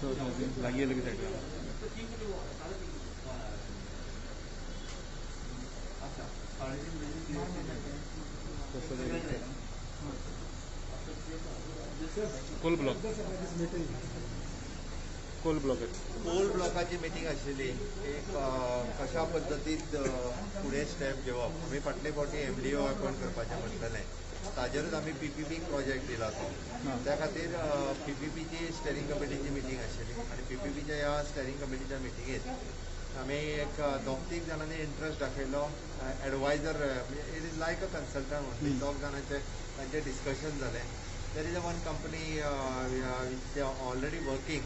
लागी लगे side coal block coal block coal ब्लॉकाची मिटींग आशिल्ली एक कशा पद्दतीत फुडें स्टेप घेवप आमी फाटले फावटी MDO अपॉयंट करपाचें म्हटलेलें ताजेरूच आमी PPP प्रोजेक्ट दिला तो त्या खातीर PPPची स्टेरींग कमिटीची मिटींग आशिल्ली आनी PPPच्या ह्या स्टेरींग कमिटीच्या मिटींगेंत आमी एक दोग तीग जाणांनी इंट्रस्ट दाखयलो adviser it is like a consultant म्हणून दोग जाणांचे तांचें डिस्कशन जालें there is a one company they are already working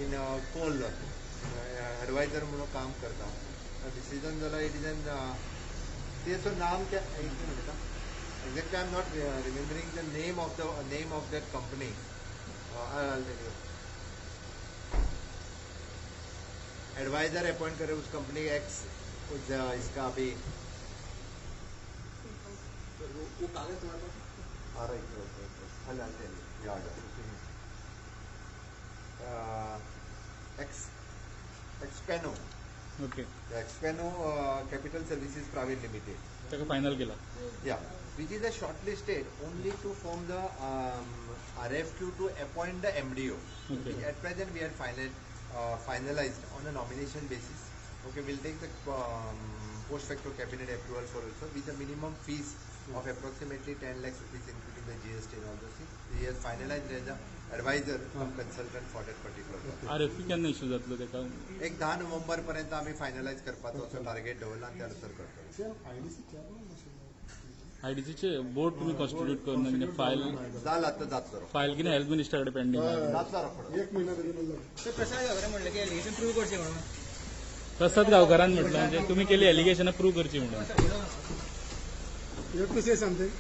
in coal adviser म्हणून काम करता डिसिजन जाला इट इज एन तेचो नाम त्या exactly I am not remembering the name of that company adviser appoint करे उस कंपनी एक्स इसका अभी वो कागज तुम्हारे आ रहा है Expeno okay Expeno capital services private limited त्याका फायनल केला या which is a shortlisted only to form the RFQ to appoint the MDO. Okay. At present we are finalized on a nomination basis. Okay, we'll take the post facto cabinet approval for also with a minimum fees of approximately 10 lakhs rupees including the GST and all those things. He has finalized as a advisor cum consultant for that particular project. RFP केन्ना issue जातलो त्याका एक 10 November पर्यंत आम्ही finalise करपाचो असो target दवरला आणि त्यानुसार करतो. IDC चे बोर्ड तुम्ही कॉन्स्टिट्यूट करून म्हणजे फाईल झाला तर जातलो फाईल की हेल्थ मिनिस्टरकडे पेंडिंग जातलो रोखडो. प्रसाद गावकरान म्हणलं की एलिगेशन प्रूव्ह करचे म्हणून प्रसाद गावकरान म्हटलं म्हणजे तुम्ही केली एलिगेशन प्रूव्ह करची म्हणून You have to say something.